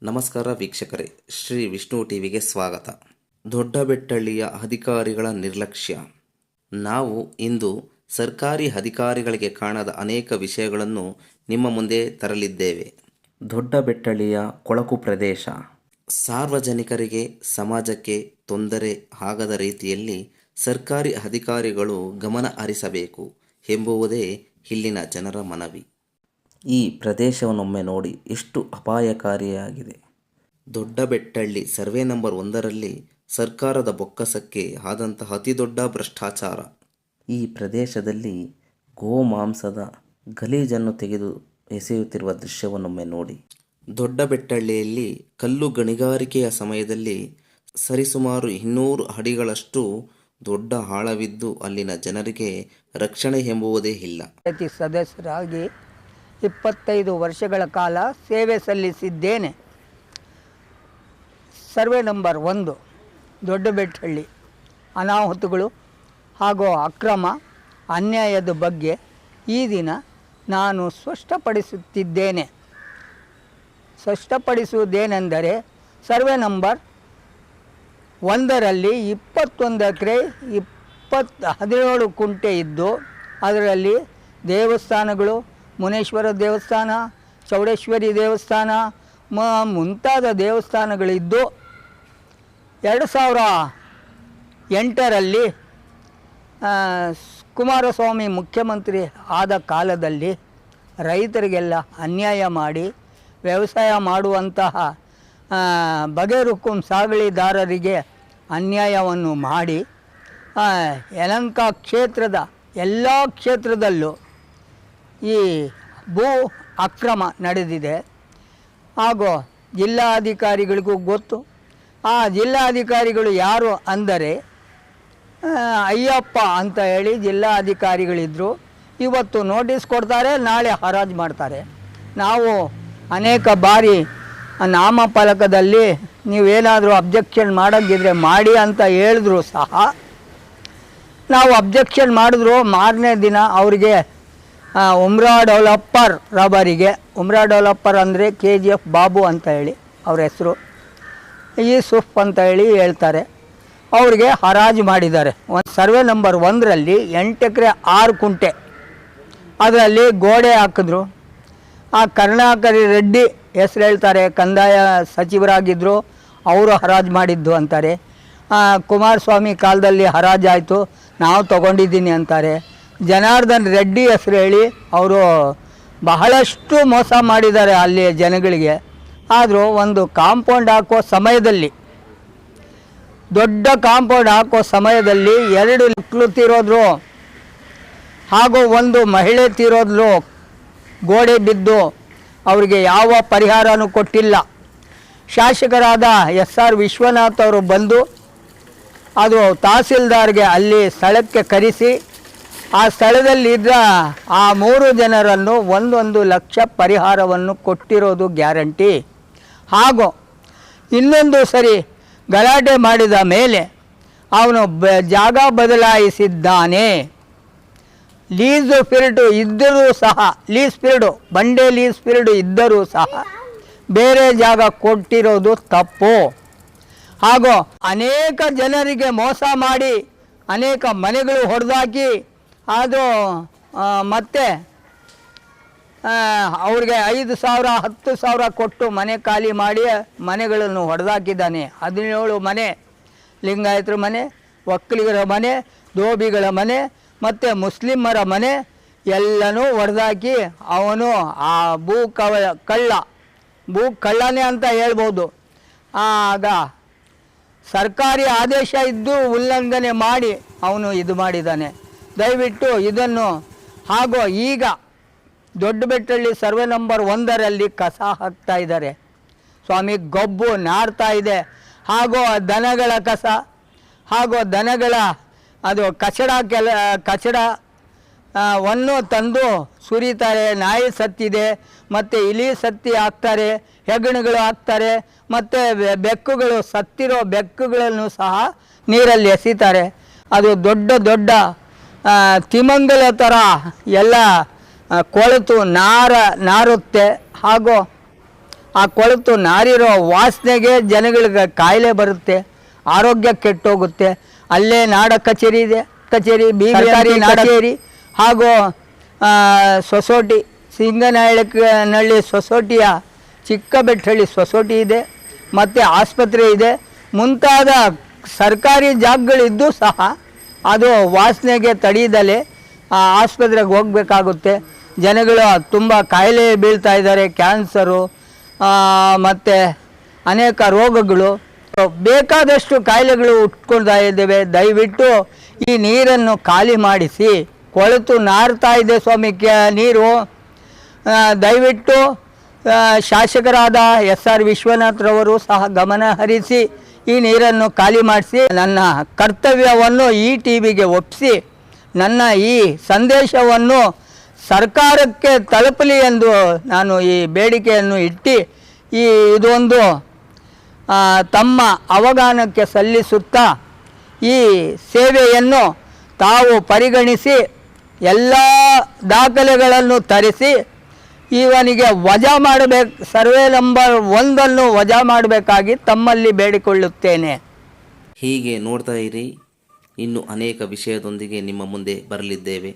ನಮಸ್ಕಾರ ವೀಕ್ಷಕರೇ, ಶ್ರೀ ವಿಷ್ಣು ಟಿವಿಗೆ ಸ್ವಾಗತ. ದೊಡ್ಡಬೆಟ್ಟಳ್ಳಿಯ ಅಧಿಕಾರಿಗಳ ನಿರ್ಲಕ್ಷ್ಯ. ನಾವು ಇಂದು ಸರ್ಕಾರಿ ಅಧಿಕಾರಿಗಳಿಗೆ ಕಾಣದ ಅನೇಕ ವಿಷಯಗಳನ್ನು ನಿಮ್ಮ ಮುಂದೆ ತರಲಿದ್ದೇವೆ. ದೊಡ್ಡಬೆಟ್ಟಳ್ಳಿಯ ಕೊಳಕು ಪ್ರದೇಶ. ಸಾರ್ವಜನಿಕರಿಗೆ, ಸಮಾಜಕ್ಕೆ ತೊಂದರೆ ಆಗದ ರೀತಿಯಲ್ಲಿ ಸರ್ಕಾರಿ ಅಧಿಕಾರಿಗಳು ಗಮನ ಹರಿಸಬೇಕು ಎಂಬುವುದೇ ಇಲ್ಲಿನ ಜನರ ಮನವಿ. ಈ ಪ್ರದೇಶವನ್ನೊಮ್ಮೆ ನೋಡಿ, ಎಷ್ಟು ಅಪಾಯಕಾರಿಯಾಗಿದೆ. ದೊಡ್ಡಬೆಟ್ಟಳ್ಳಿ ಸರ್ವೆ ನಂಬರ್ 1ರಲ್ಲಿ ಸರ್ಕಾರದ ಬೊಕ್ಕಸಕ್ಕೆ ಆದಂತಹ ಅತಿದೊಡ್ಡ ಭ್ರಷ್ಟಾಚಾರ. ಈ ಪ್ರದೇಶದಲ್ಲಿ ಗೋಮಾಂಸದ ಗಲೀಜನ್ನು ತೆಗೆದು ಎಸೆಯುತ್ತಿರುವ ದೃಶ್ಯವನ್ನೊಮ್ಮೆ ನೋಡಿ. ದೊಡ್ಡಬೆಟ್ಟಳ್ಳಿಯಲ್ಲಿ ಕಲ್ಲು ಗಣಿಗಾರಿಕೆಯ ಸಮಯದಲ್ಲಿ ಸರಿಸುಮಾರು 200 ಅಡಿಗಳಷ್ಟು ದೊಡ್ಡ ಆಳವಿದ್ದು ಅಲ್ಲಿನ ಜನರಿಗೆ ರಕ್ಷಣೆ ಎಂಬುವುದೇ ಇಲ್ಲ. ಸದಸ್ಯರಾಗಿ 25 ವರ್ಷಗಳ ಕಾಲ ಸೇವೆ ಸಲ್ಲಿಸಿದ್ದೇನೆ. ಸರ್ವೆ ನಂಬರ್ 1 ದೊಡ್ಡಬೆಟ್ಟಳ್ಳಿ ಅನಾಹುತಗಳು ಹಾಗೂ ಅಕ್ರಮ ಅನ್ಯಾಯದ ಬಗ್ಗೆ ಈ ದಿನ ನಾನು ಸ್ಪಷ್ಟಪಡಿಸುವುದೇನೆಂದರೆ, ಸರ್ವೆ ನಂಬರ್ 1ರಲ್ಲಿ 21 ಎಕರೆ 17 ಕುಂಟೆ ಇದ್ದು, ಅದರಲ್ಲಿ ದೇವಸ್ಥಾನಗಳು, ಮುನೇಶ್ವರ ದೇವಸ್ಥಾನ, ಚೌಡೇಶ್ವರಿ ದೇವಸ್ಥಾನ ಮುಂತಾದ ದೇವಸ್ಥಾನಗಳಿದ್ದು, 2008ರಲ್ಲಿ ಕುಮಾರಸ್ವಾಮಿ ಮುಖ್ಯಮಂತ್ರಿ ಆದ ಕಾಲದಲ್ಲಿ ರೈತರಿಗೆಲ್ಲ ಅನ್ಯಾಯ ಮಾಡಿ ವ್ಯವಸಾಯ ಮಾಡುವಂತಹ ಬಗೆರುಕುಂ ಸಾಗಣೆದಾರರಿಗೆ ಅನ್ಯಾಯವನ್ನು ಮಾಡಿ ಯಲಹಂಕ ಕ್ಷೇತ್ರದ ಎಲ್ಲ ಕ್ಷೇತ್ರದಲ್ಲೂ ಈ ಭೂ ಅಕ್ರಮ ನಡೆದಿದೆ. ಹಾಗೂ ಜಿಲ್ಲಾಧಿಕಾರಿಗಳಿಗೂ ಗೊತ್ತು. ಆ ಜಿಲ್ಲಾಧಿಕಾರಿಗಳು ಯಾರು ಅಂದರೆ ಅಯ್ಯಪ್ಪ ಅಂತ ಹೇಳಿ ಜಿಲ್ಲಾಧಿಕಾರಿಗಳಿದ್ದರು. ಇವತ್ತು ನೋಟಿಸ್ ಕೊಡ್ತಾರೆ, ನಾಳೆ ಹರಾಜು ಮಾಡ್ತಾರೆ. ನಾವು ಅನೇಕ ಬಾರಿ ನಾಮಫಲಕದಲ್ಲಿ ನೀವೇನಾದರೂ ಅಬ್ಜೆಕ್ಷನ್ ಮಾಡೋಂಗಿದ್ರೆ ಮಾಡಿ ಅಂತ ಹೇಳಿದ್ರು ಸಹ ನಾವು ಅಬ್ಜೆಕ್ಷನ್ ಮಾಡಿದ್ರು. ಮಾರನೇ ದಿನ ಅವರಿಗೆ ಉಮ್ರಾ ಡೆವಲಪ್ಪರ್ ರಬರಿಗೆ, ಉಮ್ರಾ ಡೆವಲಪ್ಪರ್ ಅಂದರೆ KGF ಬಾಬು ಅಂತ ಹೇಳಿ ಅವ್ರ ಹೆಸರು, ಯೂಸುಫ್ ಅಂತ ಹೇಳಿ ಹೇಳ್ತಾರೆ, ಅವ್ರಿಗೆ ಹರಾಜು ಮಾಡಿದ್ದಾರೆ. ಸರ್ವೆ ನಂಬರ್ 1ರಲ್ಲಿ 8 ಎಕರೆ 6 ಕುಂಟೆ ಅದರಲ್ಲಿ ಗೋಡೆ ಹಾಕಿದ್ರು. ಆ ಕರುಣಾಕರಿ ರೆಡ್ಡಿ ಹೆಸರು ಹೇಳ್ತಾರೆ, ಕಂದಾಯ ಸಚಿವರಾಗಿದ್ದರು, ಅವರು ಹರಾಜು ಮಾಡಿದ್ದು ಅಂತಾರೆ. ಕುಮಾರಸ್ವಾಮಿ ಕಾಲದಲ್ಲಿ ಹರಾಜಾಯಿತು, ನಾವು ತೊಗೊಂಡಿದ್ದೀನಿ ಅಂತಾರೆ. ಜನಾರ್ದನ್ ರೆಡ್ಡಿ ಹೆಸರು ಹೇಳಿ ಅವರು ಬಹಳಷ್ಟು ಮೋಸ ಮಾಡಿದ್ದಾರೆ ಅಲ್ಲಿ ಜನಗಳಿಗೆ. ಆದರೂ ಒಂದು ಕಾಂಪೌಂಡ್ ಹಾಕೋ ಸಮಯದಲ್ಲಿ, ದೊಡ್ಡ ಕಾಂಪೌಂಡ್ ಹಾಕೋ ಸಮಯದಲ್ಲಿ 2 ಮಕ್ಕಳು ತೀರೋದ್ರು ಹಾಗೂ 1 ಮಹಿಳೆ ತೀರೋದ್ರು. ಗೋಡೆ ಬಿದ್ದು ಅವರಿಗೆ ಯಾವ ಪರಿಹಾರನೂ ಕೊಟ್ಟಿಲ್ಲ. ಶಾಸಕರಾದ SR ವಿಶ್ವನಾಥ್ ಅವರು ಬಂದು ಅದು ತಹಸೀಲ್ದಾರ್ಗೆ ಅಲ್ಲಿ ಸ್ಥಳಕ್ಕೆ ಕರೆಸಿ ಆ ಸ್ಥಳದಲ್ಲಿದ್ದ ಆ 3 ಜನರನ್ನು 1 ಲಕ್ಷ ಪರಿಹಾರವನ್ನು ಕೊಟ್ಟಿರೋದು ಗ್ಯಾರಂಟಿ. ಹಾಗೂ ಇನ್ನೊಂದು ಸರಿ ಗಲಾಟೆ ಮಾಡಿದ ಮೇಲೆ ಅವನು ಜಾಗ ಬದಲಾಯಿಸಿದ್ದಾನೆ. ಲೀಸ್ ಪೀರಿಯಡ್ ಇದ್ದರೂ ಸಹ, ಬಂಡೆ ಲೀಸ್ ಪೀರಿಯಡ್ ಇದ್ದರೂ ಸಹ ಬೇರೆ ಜಾಗ ಕೊಟ್ಟಿರೋದು ತಪ್ಪು. ಹಾಗೂ ಅನೇಕ ಜನರಿಗೆ ಮೋಸ ಮಾಡಿ ಅನೇಕ ಮನೆಗಳು ಹೊಡೆದಾಕಿ ಅದು ಮತ್ತೆ ಅವ್ರಿಗೆ 5,000 10,000 ಕೊಟ್ಟು ಮನೆ ಖಾಲಿ ಮಾಡಿ ಮನೆಗಳನ್ನು ಹೊಡೆದಾಕಿದ್ದಾನೆ. 17 ಮನೆ, ಲಿಂಗಾಯತರ ಮನೆ, ಒಕ್ಕಲಿಗರ ಮನೆ, ಧೋಬಿಗಳ ಮನೆ ಮತ್ತು ಮುಸ್ಲಿಮರ ಮನೆ ಎಲ್ಲನೂ ಹೊಡೆದಾಕಿ ಅವನು ಆ ಭೂ ಕಳ್ಳನೇ ಅಂತ ಹೇಳ್ಬೋದು. ಆಗ ಸರ್ಕಾರಿ ಆದೇಶ ಇದ್ದು ಉಲ್ಲಂಘನೆ ಮಾಡಿ ಅವನು ಇದು ಮಾಡಿದ್ದಾನೆ. ದಯವಿಟ್ಟು ಇದನ್ನು, ಹಾಗೂ ಈಗ ದೊಡ್ಡಬೆಟ್ಟಳ್ಳಿ ಸರ್ವೆ ನಂಬರ್ 1ರಲ್ಲಿ ಕಸ ಹಾಕ್ತಾ ಇದ್ದಾರೆ. ಸ್ವಾಮಿ, ಗೊಬ್ಬು ನಾರ್ತಾ ಇದೆ. ಹಾಗೂ ದನಗಳ ಕಸ, ಹಾಗೂ ದನಗಳ ಅದು ಕಚಡವನ್ನು ತಂದು ಸುರಿತಾರೆ. ನಾಯಿ ಸತ್ತಿದೆ, ಮತ್ತು ಇಲಿ ಸತ್ತಿ ಹಾಕ್ತಾರೆ, ಹೆಗ್ಗಣಗಳು ಹಾಕ್ತಾರೆ, ಮತ್ತು ಬೆಕ್ಕುಗಳು, ಸತ್ತಿರೋ ಬೆಕ್ಕುಗಳನ್ನು ಸಹ ನೀರಲ್ಲಿ ಎಸಿತಾರೆ. ಅದು ದೊಡ್ಡ ತಿಮಂಗಲ ಥರ ಎಲ್ಲ ಕೊಳೆತು ನಾರುತ್ತೆ. ಹಾಗೂ ಆ ಕೊಳೆತು ನಾರಿರೋ ವಾಸನೆಗೆ ಜನಗಳಿಗೆ ಕಾಯಿಲೆ ಬರುತ್ತೆ, ಆರೋಗ್ಯ ಕೆಟ್ಟೋಗುತ್ತೆ. ಅಲ್ಲೇ ನಾಡ ಕಚೇರಿ ಇದೆ, ಸರ್ಕಾರಿ ಕಚೇರಿ ಹಾಗೂ ಸೊಸೈಟಿ ಸಿಂಗನಹಳ್ಳಿ ಸೊಸೈಟಿಯ ಚಿಕ್ಕಬೆಟ್ಟಹಳ್ಳಿ ಸೊಸೈಟಿ ಇದೆ, ಮತ್ತು ಆಸ್ಪತ್ರೆ ಇದೆ. ಮುಂತಾದ ಸರ್ಕಾರಿ ಜಾಗಗಳಿದ್ದು ಸಹ ಅದು ವಾಸನೆಗೆ ತಡೆಯದಲೇ ಆ ಆಸ್ಪತ್ರೆಗೆ ಹೋಗಬೇಕಾಗುತ್ತೆ. ಜನಗಳು ತುಂಬ ಕಾಯಿಲೆ ಬೀಳ್ತಾ ಇದ್ದಾರೆ, ಕ್ಯಾನ್ಸರು ಮತ್ತು ಅನೇಕ ರೋಗಗಳು, ಬೇಕಾದಷ್ಟು ಕಾಯಿಲೆಗಳು ಉಟ್ಕೊಳ್ತಾ ಇದ್ದೇವೆ. ದಯವಿಟ್ಟು ಈ ನೀರನ್ನು ಖಾಲಿ ಮಾಡಿಸಿ, ಕೊಳೆತು ನಾರ್ತಾ ಇದೆ ಸ್ವಾಮಿ ನೀರು. ದಯವಿಟ್ಟು ಶಾಸಕರಾದ SR ವಿಶ್ವನಾಥ್ರವರು ಸಹ ಗಮನ ಹರಿಸಿ ಈ ನೀರನ್ನು ಖಾಲಿ ಮಾಡಿಸಿ, ನನ್ನ ಕರ್ತವ್ಯವನ್ನು ಈ TVಗೆ ಒಪ್ಪಿಸಿ ನನ್ನ ಈ ಸಂದೇಶವನ್ನು ಸರ್ಕಾರಕ್ಕೆ ತಲುಪಲಿ ಎಂದು ನಾನು ಈ ಬೇಡಿಕೆಯನ್ನು ಇಟ್ಟು ಇದೊಂದು ತಮ್ಮ ಅವಗಾಹನಕ್ಕೆ ಸಲ್ಲಿಸುತ್ತಾ ಈ ಸೇವೆಯನ್ನು ತಾವು ಪರಿಗಣಿಸಿ ಎಲ್ಲ ದಾಖಲೆಗಳನ್ನು ತರಿಸಿ ಇವನಿಗೆ ವಜಾ ಮಾಡಬೇಕು, ಸರ್ವೆ ನಂಬರ್ 1 ವಜಾ ಮಾಡಬೇಕಾಗಿ ತಮ್ಮಲ್ಲಿ ಬೇಡಿಕೊಳ್ಳುತ್ತೇನೆ. ಹೀಗೆ ನೋಡ್ತಾ ಇರಿ, ಇನ್ನು ಅನೇಕ ವಿಷಯದೊಂದಿಗೆ ನಿಮ್ಮ ಮುಂದೆ ಬರಲಿದ್ದೇವೆ.